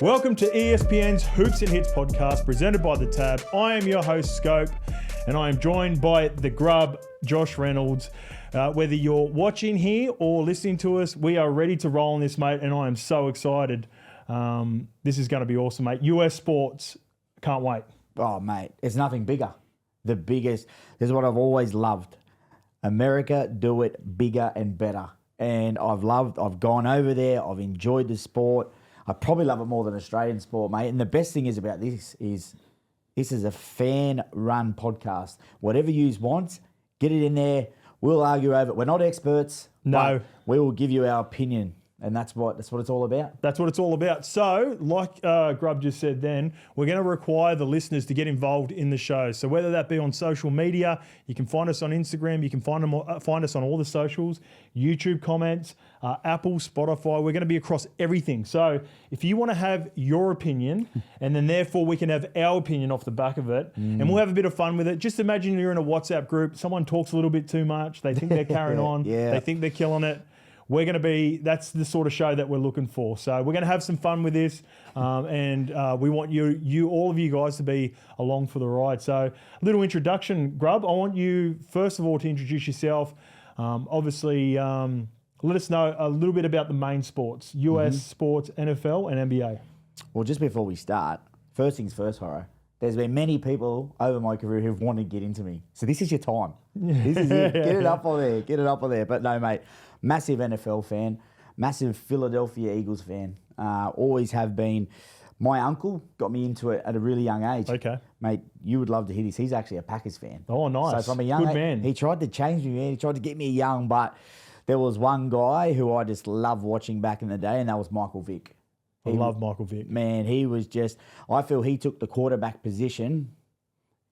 Welcome to ESPN's Hoops Hits podcast presented by The Tab. I am your host, Scope, and I am joined by the Grub, Josh Reynolds. Whether you're watching here or listening to us, we are ready to roll on this, mate, and I am so excited. This is going to be awesome, mate. US sports, can't wait. Oh, mate, it's nothing bigger. The biggest, this is what I've always loved. America do it bigger and better. And I've gone over there, I've enjoyed the sport. I probably love it more than Australian sport, mate. And the best thing is about this is a fan-run podcast. Whatever you want, get it in there. We'll argue over it. We're not experts. No. But we will give you our opinion. And that's what it's all about. That's what it's all about. So, like Grub just said then, we're going to require the listeners to get involved in the show. So whether that be on social media, you can find us on Instagram, you can find us on all the socials, YouTube comments, Apple, Spotify. We're going to be across everything. So if you want to have your opinion, and then therefore we can have our opinion off the back of it, and we'll have a bit of fun with it. Just imagine you're in a WhatsApp group, someone talks a little bit too much, they think they're carrying on, they think they're killing it. We're going to be, that's the sort of show that we're looking for. So we're going to have some fun with this, and we want all of you guys to be along for the ride. So a little introduction, Grub. I want you, first of all, to introduce yourself. Obviously, let us know a little bit about the main sports, US sports, NFL and NBA. Well, just before we start, first things first, Horo. There's been many people over my career who've wanted to get into me. So this is your time. This is it. Get it up on there. Get it up on there. But no, mate, massive NFL fan, massive Philadelphia Eagles fan. Always have been. My uncle got me into it at a really young age. Okay. Mate, you would love to hear this. He's actually a Packers fan. Oh, nice. So from a young age, man. He tried to change me, man. He tried to get me young, but there was one guy who I just loved watching back in the day, and that was Michael Vick. I love Michael Vick. Man, he was just, I feel he took the quarterback position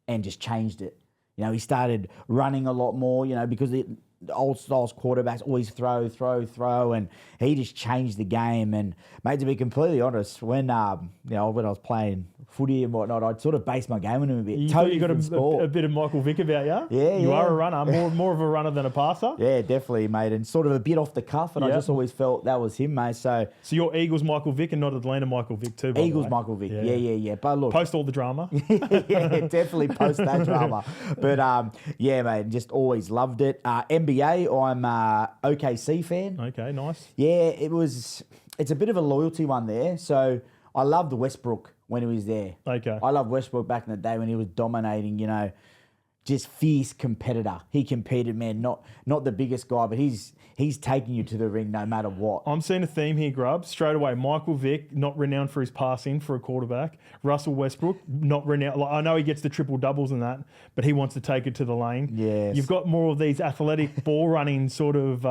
and just changed it. You know, he started running a lot more, you know, because the old styles quarterbacks always throw, and he just changed the game. And, mate, to be completely honest, when I was playing footy and whatnot, I'd sort of base my game on him a bit. You got a bit of Michael Vick about you? Yeah, You are a runner, more of a runner than a passer? Yeah, definitely, mate, and sort of a bit off the cuff, and I just always felt that was him, mate. So you're Eagles Michael Vick and not Atlanta Michael Vick too, by Eagles the way. Michael Vick, yeah. But look, post all the drama. yeah, definitely post that drama. But yeah, mate, just always loved it. NBA, I'm a OKC fan. Okay, nice. Yeah, it's a bit of a loyalty one there. So I loved Westbrook when he was there. Okay. I loved Westbrook back in the day when he was dominating, you know, just fierce competitor. He competed, man, not the biggest guy, but he's taking you to the ring no matter what. I'm seeing a theme here, Grub. Straight away, Michael Vick, not renowned for his passing for a quarterback. Russell Westbrook, not renowned. I know he gets the triple doubles and that, but he wants to take it to the lane. Yes. You've got more of these athletic ball running sort of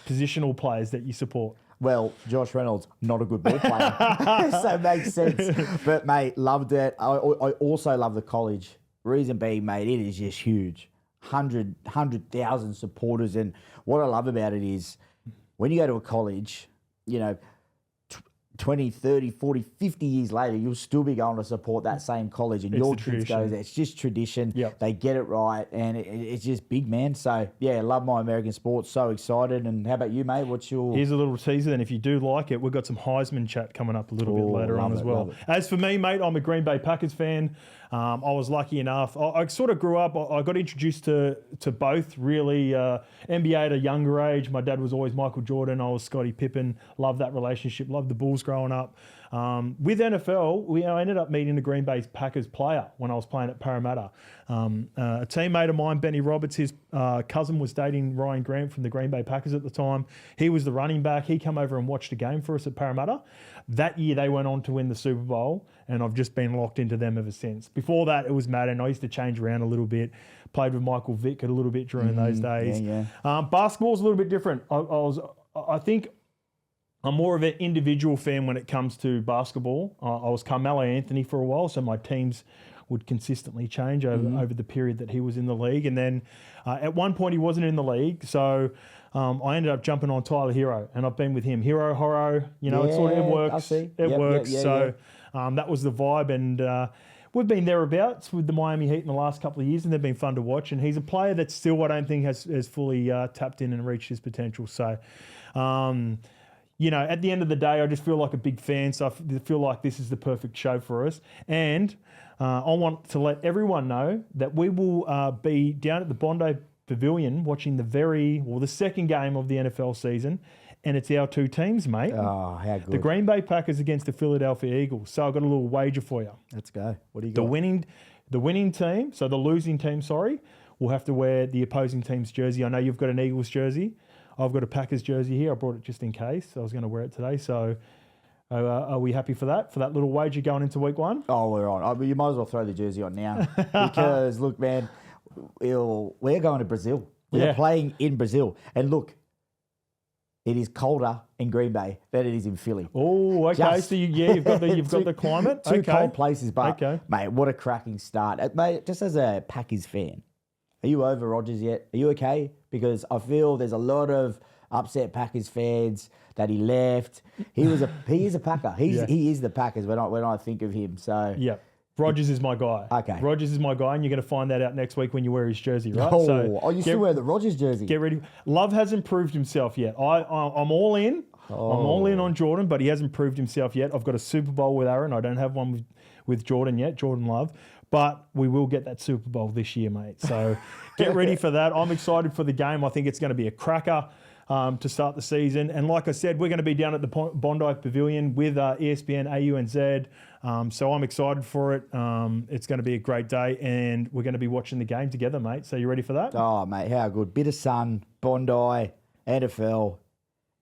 positional players that you support. Well, Josh Reynolds, not a good ball player. So it makes sense. But, mate, loved it. I also love the college. Reason being, mate, it is just huge. 100,000 supporters. And what I love about it is when you go to a college, you know, 20, 30, 40, 50 years later, you'll still be going to support that same college, and your kids go there. It's just tradition. Yep. They get it right, and it's just big, man. So, yeah, love my American sports. So excited. And how about you, mate? Here's a little teaser then. If you do like it, we've got some Heisman chat coming up a little bit later on as well. As for me, mate, I'm a Green Bay Packers fan. I was lucky enough. I sort of grew up. I got introduced to both, really. NBA at a younger age. My dad was always Michael Jordan. I was Scottie Pippen. Loved that relationship. Loved the Bulls growing up. With NFL, I ended up meeting the Green Bay Packers player when I was playing at Parramatta. A teammate of mine, Benny Roberts, his cousin was dating Ryan Grant from the Green Bay Packers at the time. He was the running back. He came over and watched a game for us at Parramatta. That year, they went on to win the Super Bowl, and I've just been locked into them ever since. Before that, it was Madden. I used to change around a little bit. Played with Michael Vick a little bit during those days. Basketball's a little bit different. I think I'm more of an individual fan when it comes to basketball. I was Carmelo Anthony for a while, so my teams would consistently change over the period that he was in the league. And then at one point he wasn't in the league, so I ended up jumping on Tyler Hero, and I've been with him. Horo, you know, it works. It works. That was the vibe, and we've been thereabouts with the Miami Heat in the last couple of years, and they've been fun to watch. And he's a player that still, I don't think, has fully tapped in and reached his potential. So, at the end of the day, I just feel like a big fan. So I feel like this is the perfect show for us. And I want to let everyone know that we will be down at the Bondi Pavilion watching the second game of the NFL season. And it's our two teams, mate. Oh, how good. The Green Bay Packers against the Philadelphia Eagles. So I've got a little wager for you. Let's go. What do you got? The winning team, so the losing team, will have to wear the opposing team's jersey. I know you've got an Eagles jersey. I've got a Packers jersey here. I brought it just in case. I was going to wear it today. So are we happy for that little wager going into week one? Oh, we're on. You might as well throw the jersey on now. Because, look, man, we're going to Brazil. We're playing in Brazil. And look, it is colder in Green Bay than it is in Philly. Oh, okay. So you've got the climate. Two cold places, but mate, what a cracking start. Mate, just as a Packers fan, are you over Rodgers yet? Are you okay? Because I feel there's a lot of upset Packers fans that he left. He is a Packer. He is the Packers when I think of him. So yeah. Rodgers is my guy. Okay. Rodgers is my guy, and you're going to find that out next week when you wear his jersey, right? You still wear the Rodgers jersey. Get ready. Love hasn't proved himself yet. I'm all in. I'm all in on Jordan, but he hasn't proved himself yet. I've got a Super Bowl with Aaron. I don't have one with Jordan yet, Jordan Love. But we will get that Super Bowl this year, mate. So get ready for that. I'm excited for the game. I think it's going to be a cracker to start the season. And like I said, we're going to be down at the Bondi Pavilion with ESPN HOOPS. So I'm excited for it. It's going to be a great day, and we're going to be watching the game together, mate. So you ready for that? Oh, mate, how good. Bit of sun, Bondi, NFL,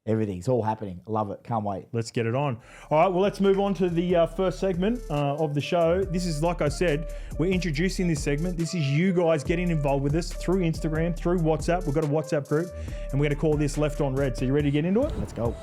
everything's all happening. Love it. Can't wait. Let's get it on. All right, well, let's move on to the first segment of the show. This is, like I said, we're introducing this segment. This is you guys getting involved with us through Instagram, through WhatsApp. We've got a WhatsApp group, and we're going to call this Left on Red. So you ready to get into it? Let's go.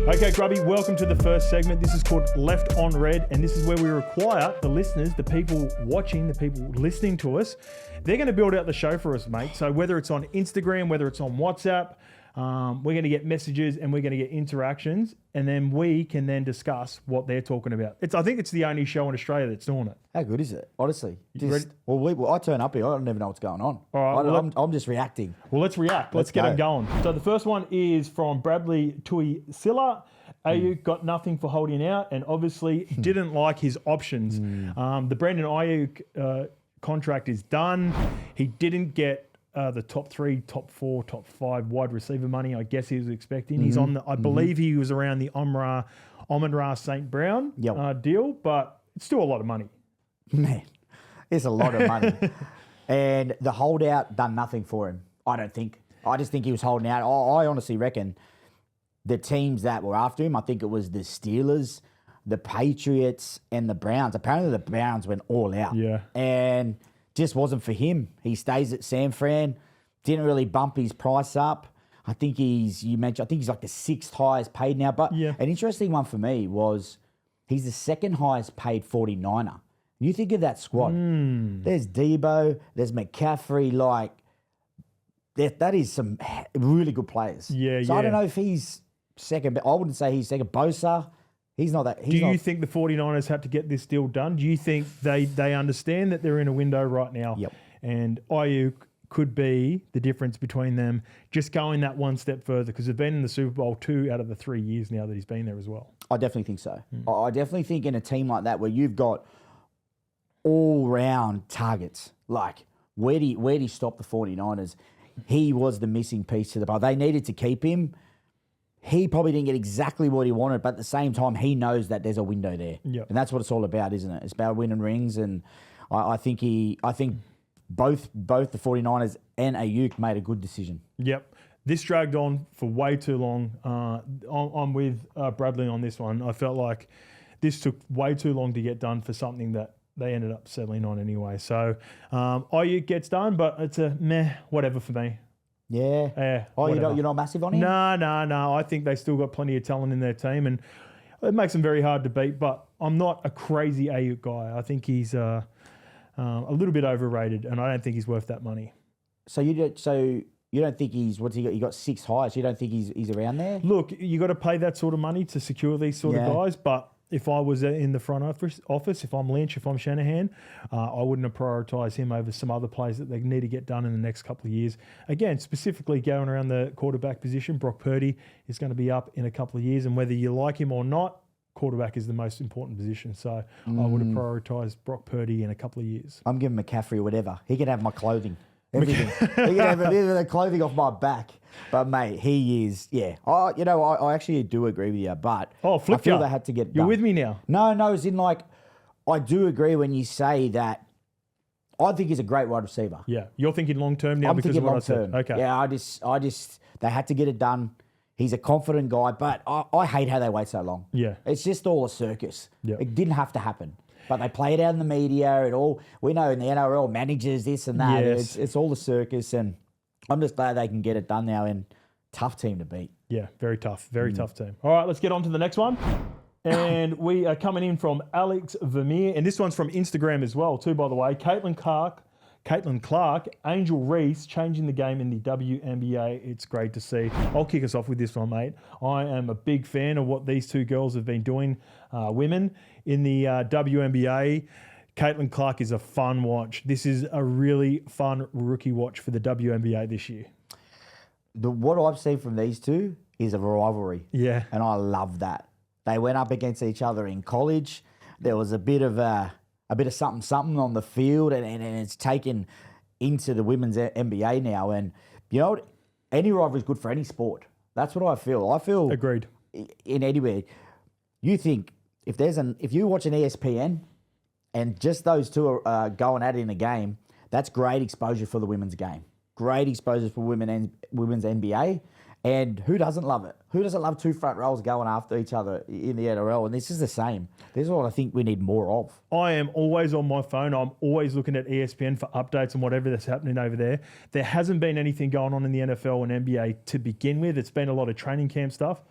Okay, Grubby, welcome to the first segment. This is called Left on Red, and this is where we require the listeners, the people watching, the people listening to us, they're going to build out the show for us, mate. So whether it's on Instagram, whether it's on WhatsApp, we're going to get messages and we're going to get interactions, and then we can then discuss what they're talking about. I think it's the only show in Australia that's doing it. How good is it? Honestly. I turn up here. I don't even know what's going on. All right, I'm just reacting. Well, let's react. Let's get them going. So the first one is from Bradley Tui Silla. Aiyuk got nothing for holding out, and obviously didn't like his options. The Bradon Aiyuk contract is done. He didn't get the top 3, top 4, top 5 wide receiver money I guess he was expecting. He's on I believe he was around the Amon-Ra St. Brown deal, but it's still a lot of money. Man, it's a lot of money. And the holdout done nothing for him, I don't think. I just think he was holding out. I honestly reckon the teams that were after him, I think it was the Steelers, the Patriots, and the Browns. Apparently the Browns went all out. Yeah. And just wasn't for him. He stays at San Fran, didn't really bump his price up. I think he's like the 6th highest paid now. But an interesting one for me was he's the 2nd highest paid 49er. You think of that squad. There's Debo, there's McCaffrey, that is some really good players. So I don't know if he's second, but I wouldn't say he's second. Bosa, he's not that. Do you think the 49ers have to get this deal done? Do you think they understand that they're in a window right now? Yep. And Aiyuk could be the difference between them just going that one step further, because they've been in the Super Bowl 2 out of the 3 years now that he's been there as well. I definitely think so. I definitely think in a team like that where you've got all-round targets, like where do you stop the 49ers? He was the missing piece to the puzzle. They needed to keep him. He probably didn't get exactly what he wanted, but at the same time, he knows that there's a window there. Yep. And that's what it's all about, isn't it? It's about winning rings. And I think both the 49ers and Aiyuk made a good decision. Yep. This dragged on for way too long. I'm with Bradley on this one. I felt like this took way too long to get done for something that they ended up settling on anyway. So Aiyuk gets done, but it's a meh, whatever for me. Yeah. You're not massive on him? No. I think they still got plenty of talent in their team, and it makes them very hard to beat. But I'm not a crazy Aiyuk guy. I think he's a little bit overrated, and I don't think he's worth that money. So you don't think he's what's he got? He got 6 highs. You don't think he's around there? Look, you got to pay that sort of money to secure these sort of guys, but if I was in the front office, if I'm Lynch, if I'm Shanahan, I wouldn't have prioritised him over some other plays that they need to get done in the next couple of years. Again, specifically going around the quarterback position, Brock Purdy is going to be up in a couple of years, and whether you like him or not, quarterback is the most important position. So I would have prioritised Brock Purdy in a couple of years. I'm giving McCaffrey whatever. He can have my clothing. Everything. He can have a bit of the clothing off my back. But, mate, he is, yeah. I actually do agree with you, but I feel they had to get it You're done. with me now? No, as in, like, I do agree when you say that I think he's a great wide receiver. Yeah. You're thinking long-term now I'm because of thinking what I long-term. said? Okay. Yeah, I just, they had to get it done. He's a confident guy, but I hate how they wait so long. Yeah. It's just all a circus. Yeah. It didn't have to happen. But they play it out in the media and all. We know in the NRL, managers, this and that. Yes. It's all a circus, and I'm just glad they can get it done now. And tough team to beat. Yeah, very tough. Very tough team. All right, let's get on to the next one. And we are coming in from Alex Vermeer. And this one's from Instagram as well, too, by the way. Caitlin Clark, Angel Reese, changing the game in the WNBA. It's great to see. I'll kick us off with this one, mate. I am a big fan of what these two girls have been doing, women, in the WNBA. Caitlin Clark is a fun watch. This is a really fun rookie watch for the WNBA this year. What I've seen from these two is a rivalry. Yeah. And I love that. They went up against each other in college. There was a bit of something on the field, and it's taken into the women's NBA now. And you know what? Any rivalry is good for any sport. That's what I feel. I feel Agreed. In anywhere. You think if you watch an ESPN and just those two are going at it in a game, that's great exposure for the women's game. Great exposure for women's NBA. And who doesn't love it? Who doesn't love two front rows going after each other in the NRL? And this is the same. This is what I think we need more of. I am always on my phone. I'm always looking at ESPN for updates and whatever that's happening over there. There hasn't been anything going on in the NFL and NBA to begin with. It's been a lot of training camp stuff.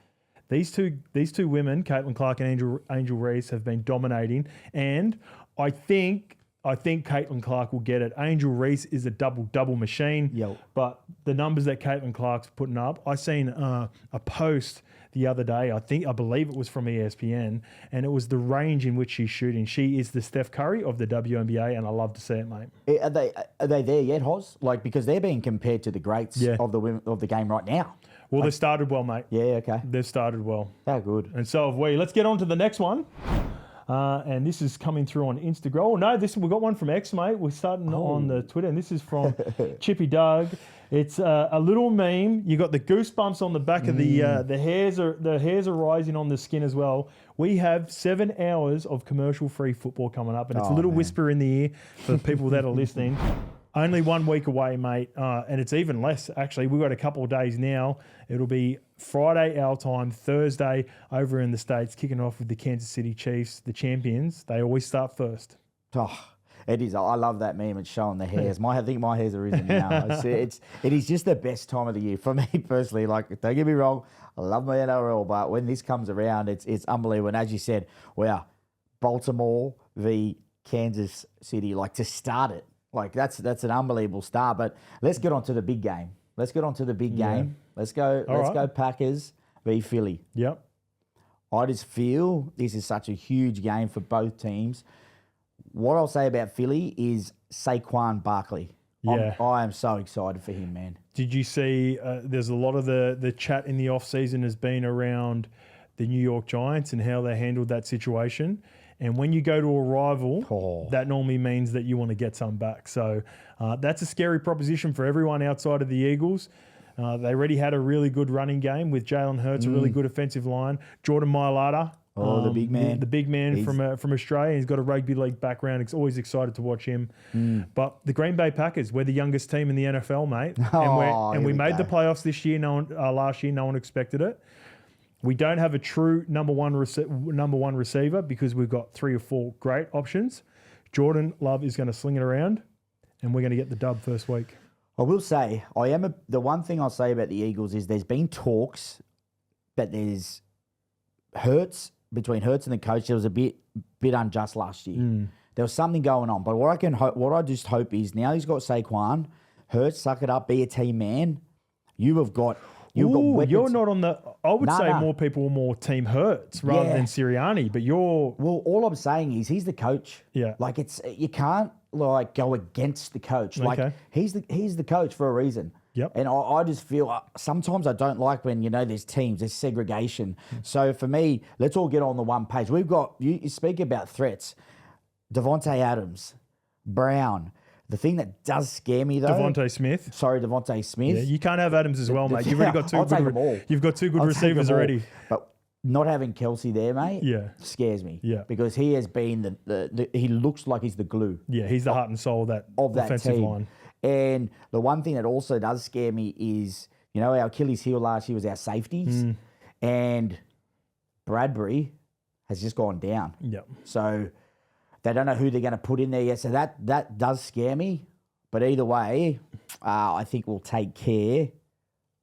These two women, Caitlin Clark and Angel Reese, have been dominating. And I think Caitlin Clark will get it. Angel Reese is a double machine. Yo. But the numbers that Caitlin Clark's putting up, I seen a post the other day. I believe it was from ESPN, and it was the range in which she's shooting. She is the Steph Curry of the WNBA, and I love to see it, mate. Are they there yet, Hoz? Like, because they're being compared to the greats of the women of the game right now. Well, they started well, mate. Yeah, okay. They've started well. How good. And so have we. Let's get on to the next one. And this is coming through on Instagram. Oh, no, we got one from X, mate. We're starting on the Twitter, and this is from Chippy Doug. It's a little meme. You got the goosebumps on the back of the hairs are rising on the skin as well. We have 7 hours of commercial-free football coming up, and it's a little whisper in the ear for the people that are listening. Only 1 week away, mate, and it's even less, actually. We've got a couple of days now. It'll be Friday our time, Thursday over in the States, kicking off with the Kansas City Chiefs, the champions. They always start first. Oh, it is. I love that meme. It's showing the hairs. I think my hairs are risen now. It is just the best time of the year for me personally. Like, don't get me wrong, I love my NRL, but when this comes around, it's unbelievable. And as you said, wow, Baltimore v Kansas City, like to start it. Like, that's an unbelievable start. But let's get on to the big game. Let's go Packers v Philly. Yep. I just feel this is such a huge game for both teams. What I'll say about Philly is Saquon Barkley. Yeah. I am so excited for him, man. Did you see there's a lot of the chat in the off-season has been around the New York Giants and how they handled that situation. And when you go to a rival, that normally means that you want to get some back. So that's a scary proposition for everyone outside of the Eagles. They already had a really good running game with Jalen Hurts, a really good offensive line. Jordan Mailata. The big man. The big man from Australia. He's got a rugby league background. It's always excited to watch him. But the Green Bay Packers, we're the youngest team in the NFL, mate. And we made the playoffs this year. Last year, no one expected it. We don't have a true number one receiver because we've got 3 or 4 great options. Jordan Love is going to sling it around, and we're going to get the dub first week. I will say, the one thing I'll say about the Eagles is there's been talks that there's between Hurts and the coach. There was a bit unjust last year. There was something going on. But what I just hope is now he's got Saquon, Hurts, suck it up, be a team man. You have got You've got weapons. You're not on the. I would say Nah. more people were more Team Hurts rather than Sirianni, but you're. Well, all I'm saying is he's the coach. Yeah. Like you can't like go against the coach. Like he's the coach for a reason. Yep. And I just feel sometimes I don't like when, there's teams, there's segregation. So for me, let's all get on the one page. We've got, you speak about threats, Devontae Adams, Brown. The thing that does scare me though. Devontae Smith. Yeah, you can't have Adams as well, mate. You've already got two I'll take good. them all. You've got two good I'll receivers take them all. already. But not having Kelsey there, mate, scares me. Yeah. Because he has been he looks like he's the glue. Yeah, he's the heart and soul of that offensive team. line. And the one thing that also does scare me is, our Achilles heel last year was our safeties. And Bradbury has just gone down. Yep. So they don't know who they're going to put in there yet. So that does scare me. But either way, I think we'll take care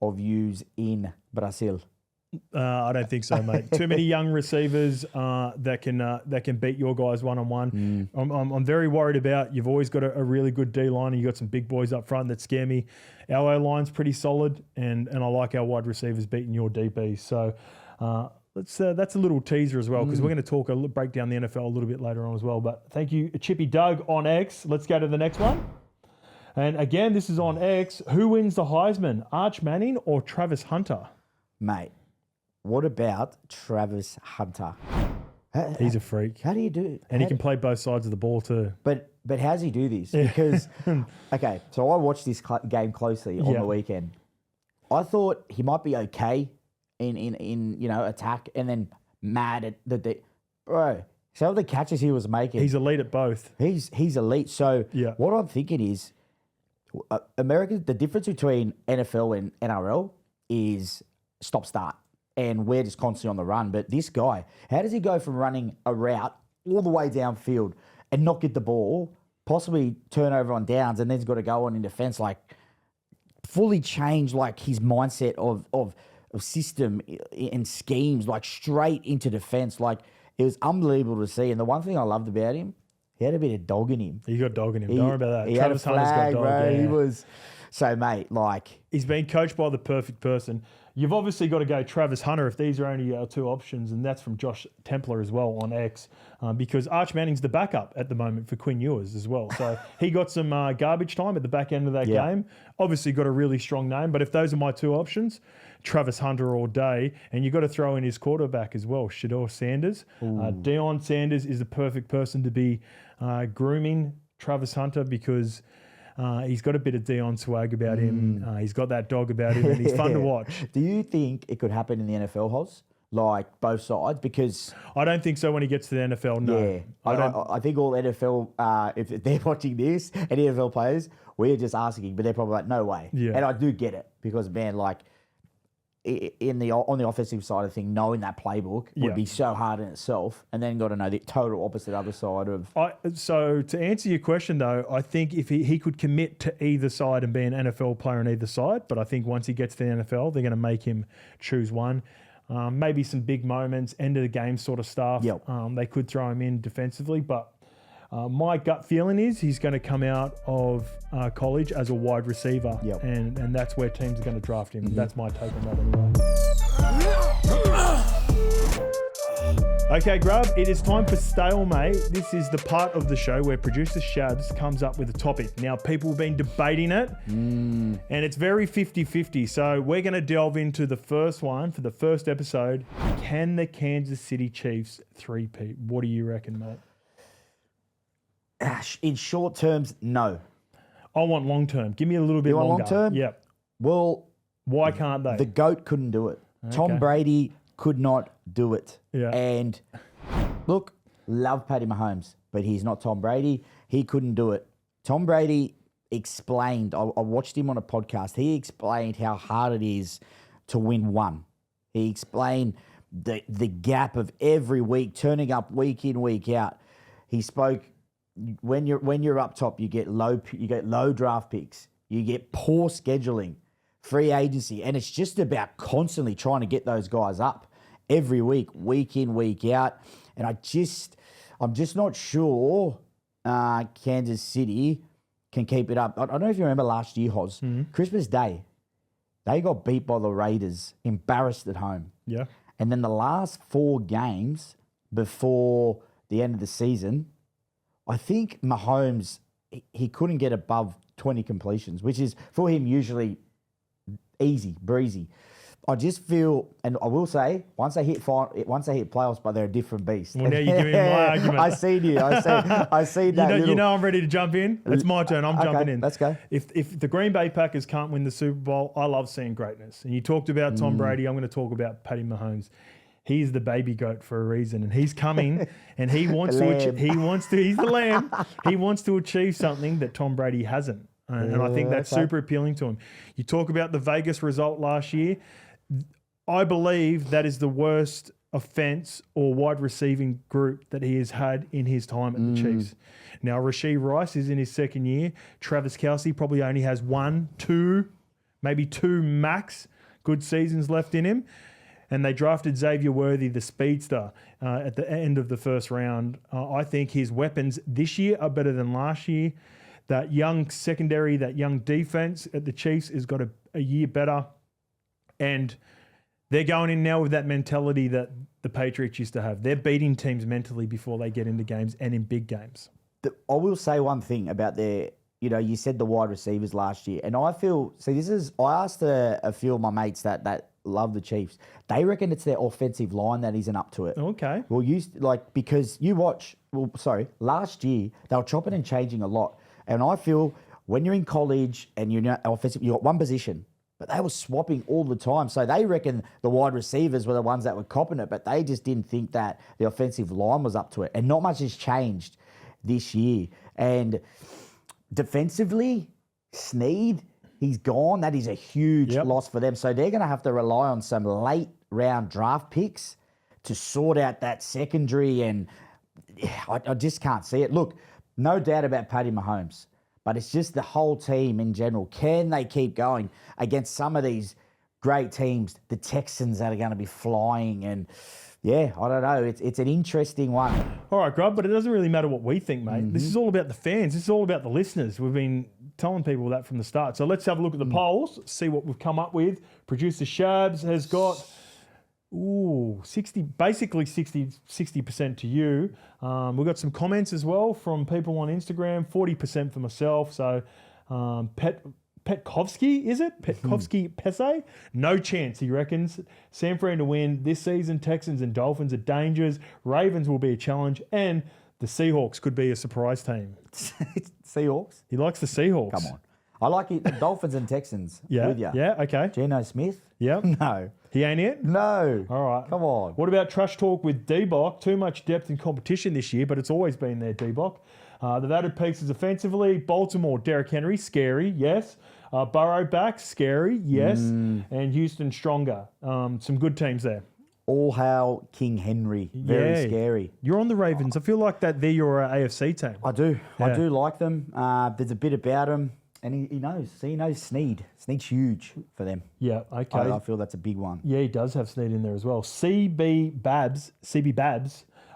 of yous in Brazil. I don't think so, mate. Too many young receivers that can beat your guys one-on-one. I'm very worried about. You've always got a really good D line, and you've got some big boys up front that scare me. Our O line's pretty solid, and I like our wide receivers beating your DBs. So that's a little teaser as well, because we're going to break down the NFL a little bit later on as well. But thank you, Chippy Doug on X. Let's go to the next one. And again, this is on X. Who wins the Heisman, Arch Manning or Travis Hunter? Mate. What about Travis Hunter? He's a freak. How do you do it? And he can play both sides of the ball too. But how does he do this? Because, okay, so I watched this game closely on the weekend. I thought he might be okay in attack, and then mad at the bro. Some of the catches he was making. He's elite at both. He's elite. So what I'm thinking is, the difference between NFL and NRL is stop-start. And we're just constantly on the run. But this guy, how does he go from running a route all the way downfield and not get the ball, possibly turn over on downs, and then he's got to go on in defense, like fully change like his mindset of system and schemes, like straight into defense. Like it was unbelievable to see. And the one thing I loved about him, he had a bit of dog in him. He got dog in him. Don't worry about that. He Travis had a flag, Hunter's got dog. bro. Yeah. He was so, mate. Like he's been coached by the perfect person. You've obviously got to go Travis Hunter if these are only our two options, and that's from Josh Templer as well on X, because Arch Manning's the backup at the moment for Quinn Ewers as well. So he got some garbage time at the back end of that game. Obviously got a really strong name, but if those are my two options, Travis Hunter all day, and you've got to throw in his quarterback as well, Shedeur Sanders. Deion Sanders is the perfect person to be grooming Travis Hunter because he's got a bit of Deion swag about him. He's got that dog about him, and he's fun to watch. Do you think it could happen in the NFL, Hoz? Like both sides? Because I don't think so when he gets to the NFL, no. Yeah. I think all NFL, if they're watching this, any NFL players, we're just asking, but they're probably like, no way. Yeah. And I do get it because, man, like, on the offensive side of things, knowing that playbook would be so hard in itself, and then got to know the total opposite other side of. So to answer your question though, I think if he could commit to either side and be an NFL player on either side, but I think once he gets to the NFL, they're going to make him choose one. Maybe some big moments, end of the game sort of stuff. They could throw him in defensively, but my gut feeling is he's going to come out of college as a wide receiver, and that's where teams are going to draft him. That's my take on that anyway. Okay, Grub, it is time for Stalemate. This is the part of the show where producer Shabs comes up with a topic. Now, people have been debating it, and it's very 50-50. So we're going to delve into the first one for the first episode. Can the Kansas City Chiefs three-peat? What do you reckon, mate? In short terms, no. I want long term. Give me a little bit longer. Long term? Yep. Well, why can't they? The GOAT couldn't do it. Okay. Tom Brady could not do it. Yeah. And look, love Patty Mahomes, but he's not Tom Brady. He couldn't do it. Tom Brady explained, I watched him on a podcast, he explained how hard it is to win one. He explained the gap of every week, turning up week in, week out. He spoke, when you're up top, you get low draft picks, you get poor scheduling, free agency, and it's just about constantly trying to get those guys up every week, week in, week out. And I'm just not sure Kansas City can keep it up. I don't know if you remember last year, Hoz, Christmas Day, They got beat by the Raiders, embarrassed at home. Yeah. And then the last 4 games before the end of the season, I think Mahomes, he couldn't get above 20 completions, which is for him usually easy, breezy. I just feel, and I will say, once they hit playoffs, but they're a different beast. Well, now you're giving me my argument. I seen that. You know I'm ready to jump in. It's my turn. I'm jumping in. Let's go. If the Green Bay Packers can't win the Super Bowl, I love seeing greatness. And you talked about Tom Brady. I'm going to talk about Patty Mahomes. He's the baby goat for a reason, and he's coming, and he wants to. He's the lamb. He wants to achieve something that Tom Brady hasn't, and I think that's super appealing to him. You talk about the Vegas result last year. I believe that is the worst offense or wide receiving group that he has had in his time at the Chiefs. Now, Rashee Rice is in his second year. Travis Kelce probably only has 1, 2, maybe 2 max good seasons left in him. And they drafted Xavier Worthy, the speedster, at the end of the first round. I think his weapons this year are better than last year. That young secondary, that young defense at the Chiefs has got a year better. And they're going in now with that mentality that the Patriots used to have. They're beating teams mentally before they get into games and in big games. I will say one thing about their, you said the wide receivers last year. And I feel, I asked a few of my mates that love the Chiefs. They reckon it's their offensive line that isn't up to it. Okay. Well, because last year they were chopping and changing a lot. And I feel when you're in college and you're offensive, you got one position. But they were swapping all the time. So they reckon the wide receivers were the ones that were copping it, but they just didn't think that the offensive line was up to it. And not much has changed this year. And defensively, Snead, he's gone. That is a huge loss for them. So they're going to have to rely on some late round draft picks to sort out that secondary. And I just can't see it. Look, no doubt about Patty Mahomes. But it's just the whole team in general. Can they keep going against some of these great teams, the Texans that are going to be flying? And yeah, I don't know. It's an interesting one. All right, Grub, but it doesn't really matter what we think, mate. This is all about the fans. This is all about the listeners. We've been telling people that from the start. So let's have a look at the polls, see what we've come up with. Producer Shabs has got 60% to you. We've got some comments as well from people on Instagram, 40% for myself. So Petkovsky, is it? Petkovsky Pese? No chance, he reckons. San Fran to win this season. Texans and Dolphins are dangers. Ravens will be a challenge. And the Seahawks could be a surprise team. Seahawks? He likes the Seahawks. Come on. I like it. The Dolphins and Texans with you. Yeah, okay. Geno Smith? Yeah. No. He ain't it? No. All right. Come on. What about trash talk with D-Bok? Too much depth and competition this year, but it's always been there, D-Bok. They've added pieces offensively. Baltimore, Derrick Henry, scary, yes. Burrow back, scary, yes. And Houston, stronger. Some good teams there. All hail King Henry. Very scary. You're on the Ravens. I feel like that they're your AFC team. I do. Yeah. I do like them. There's a bit about him. And he knows. See, he knows Snead. Snead's huge for them. Yeah, okay. I feel that's a big one. Yeah, he does have Snead in there as well. CB Babs,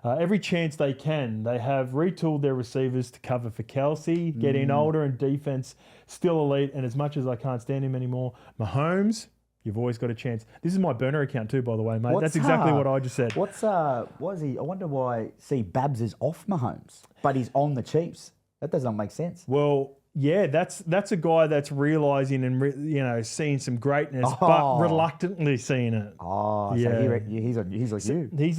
every chance they can. They have retooled their receivers to cover for Kelce, getting older and defense still elite. And as much as I can't stand him anymore, Mahomes, you've always got a chance. This is my burner account too, by the way, mate. That's exactly what I just said. What is he? I wonder why, Babs is off Mahomes, but he's on the Chiefs. That doesn't make sense. Well, yeah, that's a guy that's realising and seeing some greatness, but reluctantly seeing it. Oh, yeah. So he's like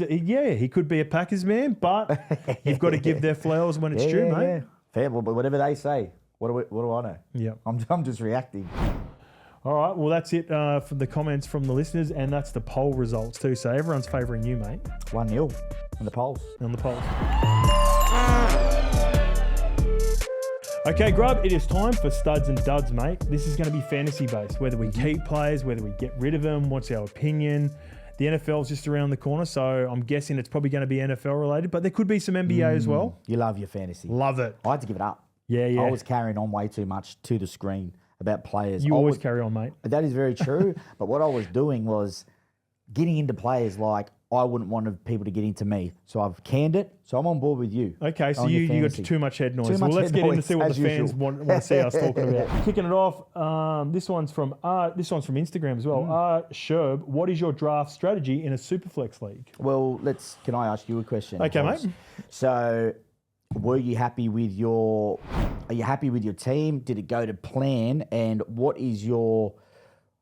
you. He could be a Packers man, but you've got to give their flowers when it's due, mate. Yeah. Fair, but whatever they say, what do I know? Yeah, I'm just reacting. All right, well that's it for the comments from the listeners, and that's the poll results too. So everyone's favouring you, mate. 1-0 on the polls. Okay, Grub, it is time for studs and duds, mate. This is going to be fantasy based. Whether we keep players, whether we get rid of them, what's our opinion. The NFL's just around the corner, so I'm guessing it's probably going to be NFL related, but there could be some NBA as well. You love your fantasy. Love it. I had to give it up. Yeah. I was carrying on way too much to the screen about players. You always carry on, mate. That is very true. But what I was doing was getting into players like I wouldn't want people to get into me. So I've canned it. So I'm on board with you. Okay, so you got too much head noise. Well, let's get in to see what the fans want to see us talking about. Kicking it off, this one's from Instagram as well. Sherb, what is your draft strategy in a Superflex league? Well, can I ask you a question? Okay, mate. So are you happy with your team? Did it go to plan? And what is your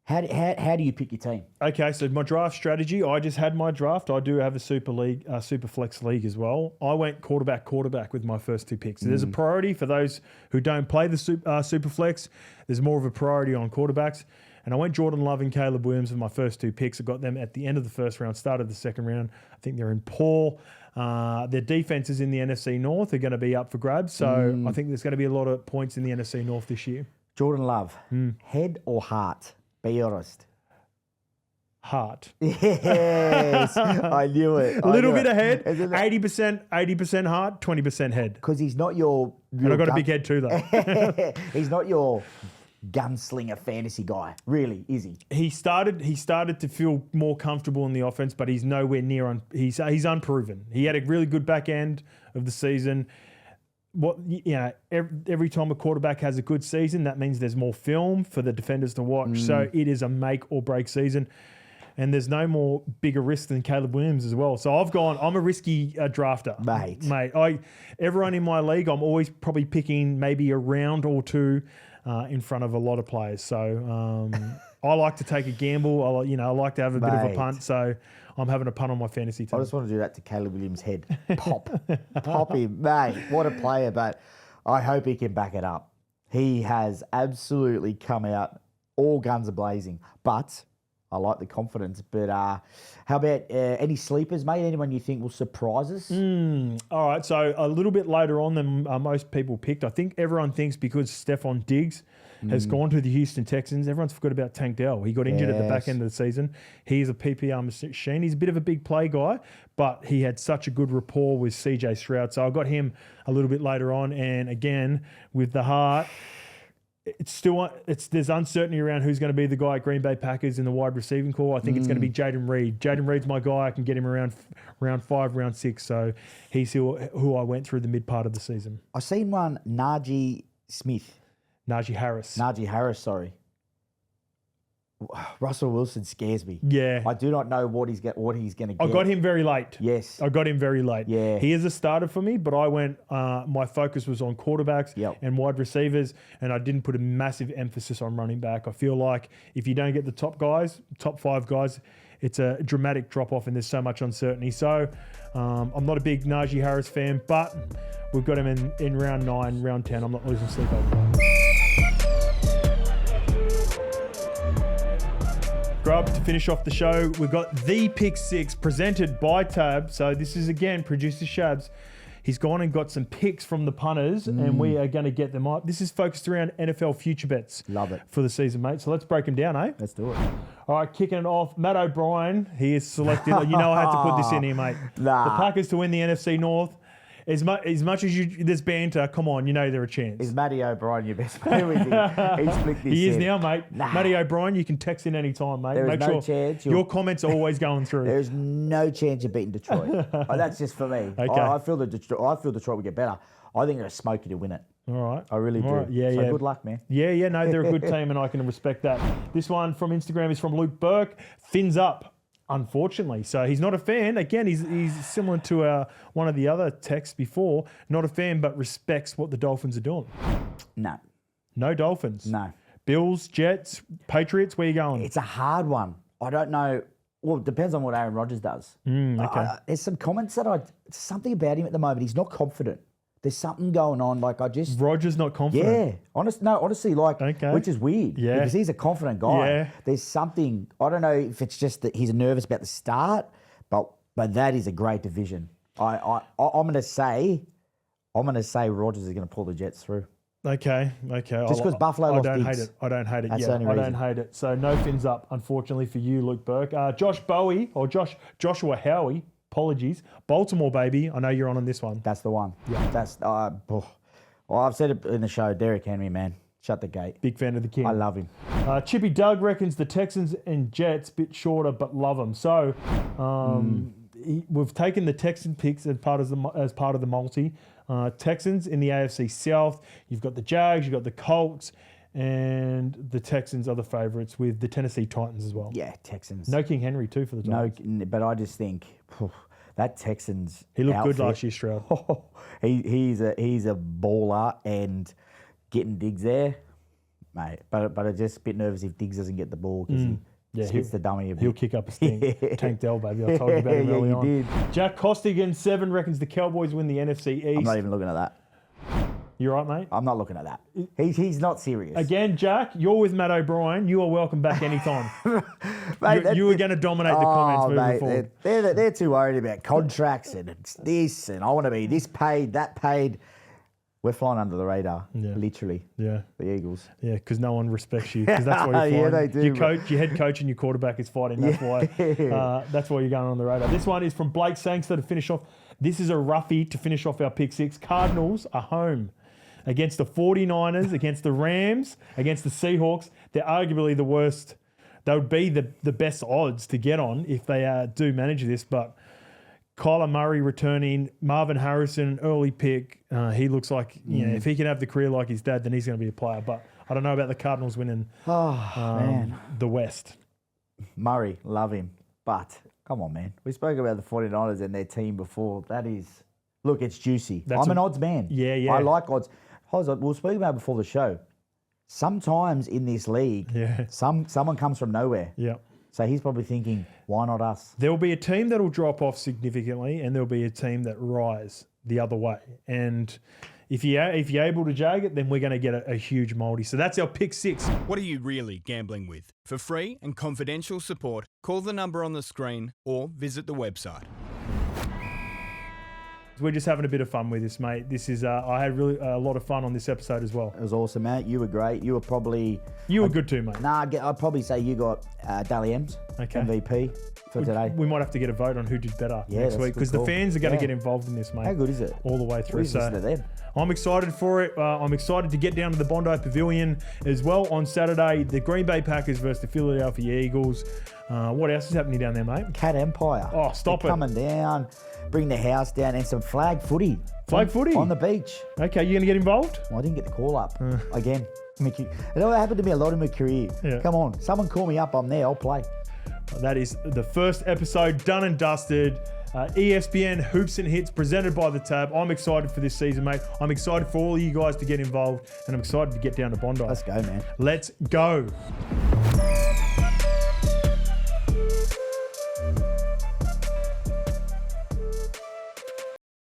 how do you pick your team? Okay, so my draft strategy, I just had my draft. I do have a Superflex League as well. I went quarterback with my first 2 picks. So there's a priority for those who don't play the Superflex. There's more of a priority on quarterbacks. And I went Jordan Love and Caleb Williams with my first 2 picks. I got them at the end of the first round, started the second round. I think they're in poor. Their defenses in the NFC North are going to be up for grabs. So I think there's going to be a lot of points in the NFC North this year. Jordan Love, head or heart? Be honest. Heart. Yes, I knew it. A little bit of head, 80% heart, 20% head. Because he's not your and I got a big head too, though. He's not your gunslinger fantasy guy, really, is he? He started to feel more comfortable in the offense, but he's nowhere near. He's unproven. He had a really good back end of the season. Every time a quarterback has a good season, that means there's more film for the defenders to watch. So it is a make or break season. And there's no more bigger risk than Caleb Williams as well. So I'm a risky drafter. Mate. Everyone in my league, I'm always probably picking maybe a round or 2 in front of a lot of players. So I like to take a gamble. I like to have a bit of a punt. So I'm having a punt on my fantasy team. I just want to do that to Caleb Williams' head. Pop him. Mate, what a player. But I hope he can back it up. He has absolutely come out all guns are blazing. But I like the confidence. But how about any sleepers, mate? Anyone you think will surprise us? All right. So a little bit later on than most people picked. I think everyone thinks because Stephon Diggs has gone to the Houston Texans, everyone's forgot about Tank Dell. He got injured at the back end of the season. He's a PPR machine. He's a bit of a big play guy, but he had such a good rapport with CJ Stroud. So I got him a little bit later on. And again, with the heart, there's uncertainty around who's going to be the guy at Green Bay Packers in the wide receiving core. I think it's going to be Jaden Reed. Jaden Reed's my guy. I can get him around round 5, round 6. So he's who I went through the mid part of the season. I seen one, Najee Harris, sorry. Russell Wilson scares me. Yeah. I do not know what he's going to get. I got him very late. Yes. I got him very late. Yeah. He is a starter for me, but I went, my focus was on quarterbacks and wide receivers, and I didn't put a massive emphasis on running back. I feel like if you don't get the top 5 guys, it's a dramatic drop-off and there's so much uncertainty. So I'm not a big Najee Harris fan, but we've got him in round 9, round 10. I'm not losing sleep over that. Grub, to finish off the show, we've got the Pick 6 presented by Tab. So this is, again, producer Shabs. He's gone and got some picks from the punters, and we are going to get them up. This is focused around NFL future bets. Love it. For the season, mate. So let's break them down, eh? Let's do it. All right, kicking it off. Matt O'Brien, he is selected. You know I had to put this in here, mate. Nah. The Packers to win the NFC North. As much as there's banter, come on, you know they're a chance. Is Matty O'Brien your best player with you? He's flicked this He is in. now, mate. Nah. Matty O'Brien, you can text in any time, mate. There is Make no sure chance your comments are always going through. There is no chance of beating Detroit. That's just for me. Okay. I feel Detroit will get better. I think they're a smoky to win it. All right. I really do. Right. Yeah, so yeah. good luck, man. Yeah, no, they're a good team, and I can respect that. This one from Instagram is from Luke Burke. Fins up, unfortunately. So he's not a fan. Again, he's similar to one of the other texts before. Not a fan, but respects what the Dolphins are doing. No Dolphins. No. Bills, Jets, Patriots, where you going? It's a hard one. I don't know. Well, it depends on what Aaron Rodgers does. Okay. There's some comments something about him at the moment. He's not confident. There's something going on. Rodgers not confident. Yeah. Honestly, which is weird. Yeah. Because he's a confident guy. Yeah. There's something, I don't know if it's just that he's nervous about the start, but that is a great division. I'm gonna say Rodgers is gonna pull the Jets through. Okay. Just because Buffalo lost Diggs. I don't hate it. That's Yeah, the only I reason. don't hate it. So no fins up, unfortunately for you, Luke Burke. Joshua Howie. Apologies. Baltimore, baby. I know you're on this one. That's the one. Yeah. That's I've said it in the show. Derrick Henry, man, shut the gate. Big fan of the king. I love him. Chippy Doug reckons the Texans and Jets bit shorter, but love them. So we've taken the Texan picks as part of the multi. Texans in the AFC South. You've got the Jags, you've got the Colts, and the Texans are the favourites with the Tennessee Titans as well. Yeah, Texans. No King Henry too for the Titans. No, but I just think that Texans. He looked outfit, good last year, Stroud. he's a baller and getting Diggs there, mate. But I'm just a bit nervous if Diggs doesn't get the ball because he hits the dummy a bit. He'll kick up a stink. Tank Dell, baby. I told you about him early on. Did. Jack Costigan, 7, reckons the Cowboys win the NFC East. I'm not even looking at that. You right, mate? I'm not looking at that. He's not serious. Again, Jack, you're with Matt O'Brien. You are welcome back anytime. Mate, you were going to dominate the comments moving forward. They're too worried about contracts and it's this and I want to be this paid, that paid. We're flying under the radar, literally. Yeah. The Eagles. Yeah, because no one respects you. Because that's why you're flying. Yeah, they do. Your head coach and your quarterback is fighting. That's why. That's why you're going on the radar. This one is from Blake Sangster to finish off. This is a roughie to finish off our pick 6. Cardinals are home against the 49ers, against the Rams, against the Seahawks. They're arguably the worst. They would be the best odds to get on if they do manage this. But Kyler Murray returning, Marvin Harrison, an early pick. He looks like, if he can have the career like his dad, then he's going to be a player. But I don't know about the Cardinals winning the West. Murray, love him. But, come on, man. We spoke about the 49ers and their team before. That is, look, it's juicy. I'm an odds man. Yeah, yeah. I like odds. We were speaking about before the show. Sometimes in this league, someone comes from nowhere. Yeah. So he's probably thinking, why not us? There will be a team that will drop off significantly, and there will be a team that rise the other way. And if you're able to jag it, then we're going to get a huge multi. So that's our pick 6. What are you really gambling with? For free and confidential support, call the number on the screen or visit the website. We're just having a bit of fun with this, mate. This is I had really a lot of fun on this episode as well. It was awesome, mate. You were great. You were probably... You were good too, mate. Nah, I'd probably say you got Dally M's MVP for today. We might have to get a vote on who did better next week because the fans are going to get involved in this, mate. How good is it? All the way through. So I'm excited for it. I'm excited to get down to the Bondi Pavilion as well on Saturday. The Green Bay Packers versus the Philadelphia Eagles. What else is happening down there, mate? Cat Empire. Oh, stop it. Coming down, bring the house down and some flag footy. Flag footy? On the beach. Okay, you going to get involved? Well, I didn't get the call up again. It happened to me a lot in my career. Yeah. Come on, someone call me up. I'm there. I'll play. That is the first episode done and dusted. ESPN Hoops and Hits presented by The Tab. I'm excited for this season, mate. I'm excited for all of you guys to get involved and I'm excited to get down to Bondi. Let's go, man. Let's go.